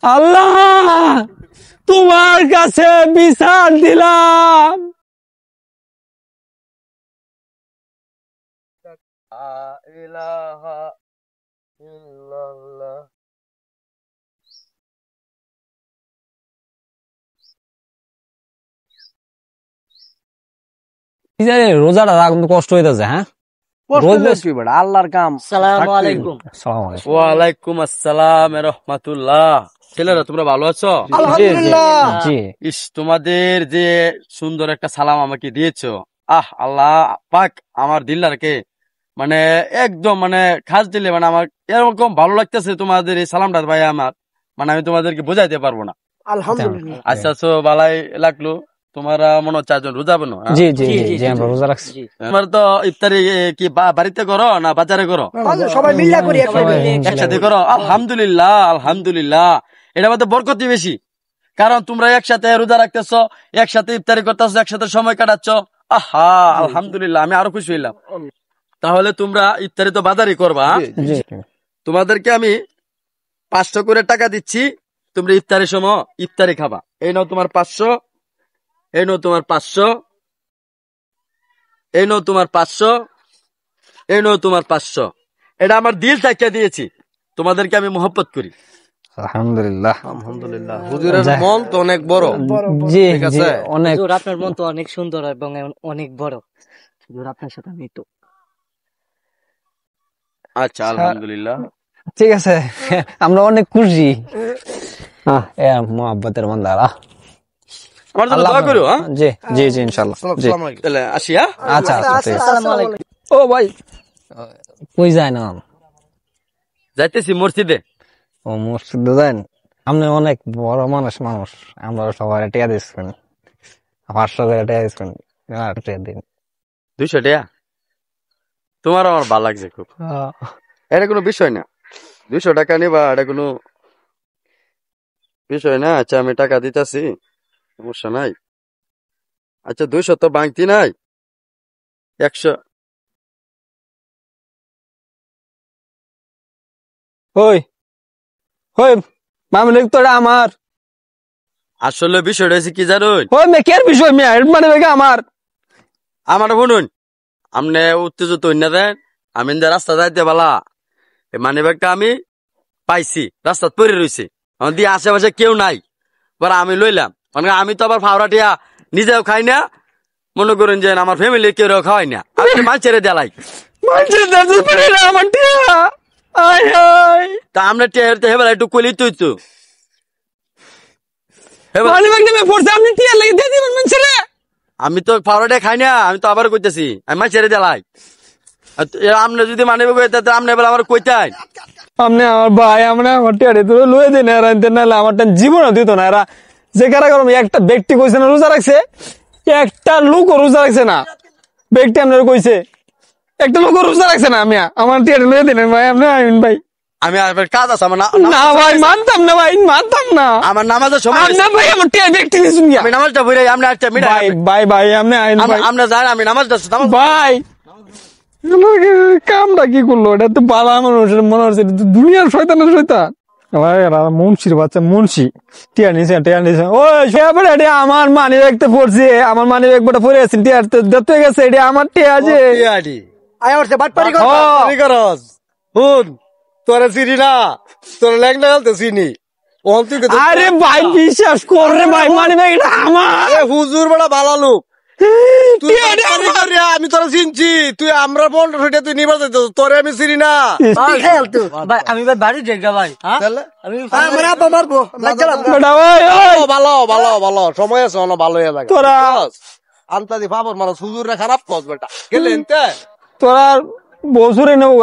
আল্লাহ তোমার কাছে বিচার দিলাম। রোজাটা রাখতে কষ্ট হইতেছে। হ্যাঁ, আল্লাহর কাম। আসসালামু আলাইকুম। ওয়ালাইকুম আসসালাম রহমাতুল্লাহ। ছেলেরা তোমরা ভালো আছো? আলহামদুলিল্লাহ। জি, ইস, তোমাদের যে সুন্দর একটা সালাম আমাকে দিয়েছো, আল্লাহ পাক আমার দিলদারকে মানে একদম মানে খাস দিলে, মানে আমার এরকম ভালো লাগতেছে তোমাদের এই সালামটা ভাই। আমার মানে আমি তোমাদেরকে বোঝাইতে পারবো না। আলহামদুলিল্লাহ। আচ্ছা আচ্ছা, বালাই লাগলো। তোমরা মনে হচ্ছে 4 জন রোজা বানো? জি জি জি, আমরা রোজা রাখছি। তোমার তো ইফতারি কি বাড়িতে করো না বাজারে করো? সবাই মিল্লা করি একসাথে। একসাথে করো? আলহামদুলিল্লাহ আলহামদুলিল্লাহ। এটা মধ্যে বরকতই বেশি, কারণ তোমরা একসাথে রোজা রাখতেছো, একসাথে ইফতারি করতেছো, একসাথে সময় কাটাচ্ছ। আলহামদুলিল্লাহ, আমি আরো খুশি হইলাম। তাহলে তোমরা ইফতারি তো বাজারই করবা। জি, তোমাদেরকে আমি 500 করে টাকা দিচ্ছি, তোমরা ইফতারের সময় ইফতারি খাবা। এই নাও তোমার 500, এই নাও তোমার 500, এই নাও তোমার 500, এই নাও তোমার 500। এটা আমার দিল থেকে দিয়েছি, তোমাদেরকে আমি মহব্বত করি। আলহামদুলিল্লাহ। আলহামদুলিল্লাহ। হুজুরের মন তো অনেক বড়। জি ঠিক জি, আছে। অনেক। হুজুর আপনার মন তো অনেক সুন্দর এবং অনেক বড়। হুজুর আপনার সাথে আমি তো। আচ্ছা, আলহামদুলিল্লাহ। ঠিক আছে, আমরা অনেক খুশি। মোহাব্বতের বান্দারা, আমার জন্য দোয়া করো। হ্যাঁ, জি জি জি, ইনশাআল্লাহ। জি, তাহলে আসি। হ্যাঁ, আচ্ছা আচ্ছা, ঠিক আছে। আসসালামু আলাইকুম। ও ভাই, কই যায় না? যাইতেছি মসজিদে। ও মসজিদে যান? আপনি অনেক বড় মানুষ, আমরা সবাই টিয়া দিচ্ছেন, 500 করে টিয়া দিচ্ছেন, টিয়া দিন। 200 টাকা তোমার আমার ভালো লাগছে খুব। এটা কোনো বিষয় না, 200 টাকা নিবা, এটা কোনো বিষয় না। আচ্ছা, আমি টাকা দিতেছি, সমস্যা নাই। আচ্ছা, 200 তো বাংতি নাই, 100। ওই ওই মামলিক তো এটা আমার। আসলে বিষয়টা হচ্ছে কি জানুন? ওই মেকের বিষয়, মানে আমার আমার শুনুন, আপনি উত্তেজিত হইন না দেন। আমি যে রাস্তা যাইতে পালা, এই মানি ব্যাগটা আমি পাইছি, রাস্তা পরে রয়েছে, দিয়ে আশেপাশে কেউ নাই, পরে আমি লইলাম। মানে আমি তো আবার ফাওরাটিয়া নিজেও খাই না, মনে করেন যে আমার ফ্যামিলি কেউ খাওয়াই না, আমি মাছেরে দেলাই। আমার টিয়া। তা আমরা হেবার একটু কলি তুই তো আমি তো ফাওরাটিয়া খাই না, আমি তো আবার কইতেছি আমি মাছেরে দেলাই। আপনি যদি মানে আপনি এবার আমার কইতেন আপনি আমার ভাই, আমার টিয়ারে তো লয়ে দিন, নাহলে আমার জীবনে দিত না। এরা যে কারাগার একটা ব্যক্তি কইছে না রোজা রাখছে, একটা লোক রোজা রাখছে না। ব্যক্তি আপনার কইছে একটা লোক রোজা রাখছে না। আমি আমার টিয়ারে লয়ে দিলেন ভাই, আপনি আইন ভাই। আমি আবার কাজ আছে আমার। না ভাই, মানতাম না ভাই, মানতাম না। আমার নামাজের সময় না ভাই, আমার টিয়া ব্যক্তি দিছুন গিয়া। আমি নামাজটা পড়ে আমরা একটা ভাই ভাই ভাই, আপনি আইন ভাই। আমরা যাই, আমি নামাজটা ভাই কামটা কি করলো? এটা তো বালা মানুষের মনে হচ্ছে দুনিয়ার শয়তানের শয়তান। মুন্সির বাচ্চা, মুন্সি টিয়া নিছে, টিয়া নিছে। ওই আমার মানি ব্যাগতে পড়ছে, আমার মানি ব্যাগ বটা পড়ে আছে, টিয়া দেখতে গেছে, এটা আমার টিয়া আছে। তোরা চিনি না, তোরা ল্যাংটা গালতে চিনি। আরে ভাই বিশ্বাস কর রে ভাই, মানি ব্যাগ এটা আমার। হুজুর বড় ভালো লোক, আমি তোরা চিনছি। তুই আমরা 1500 তুই নিবার তোরে আমি চিনি না। আমি ভাই বাড়ি যাই ভাই। ভালো ভালো ভালো সময় আছে, ভালো হয়ে যাবে। তোরা আন্তাদি ফাবর মানে হুজুরে খারাপ কস বেটা গেলেন। তোরা বছরে নেবো।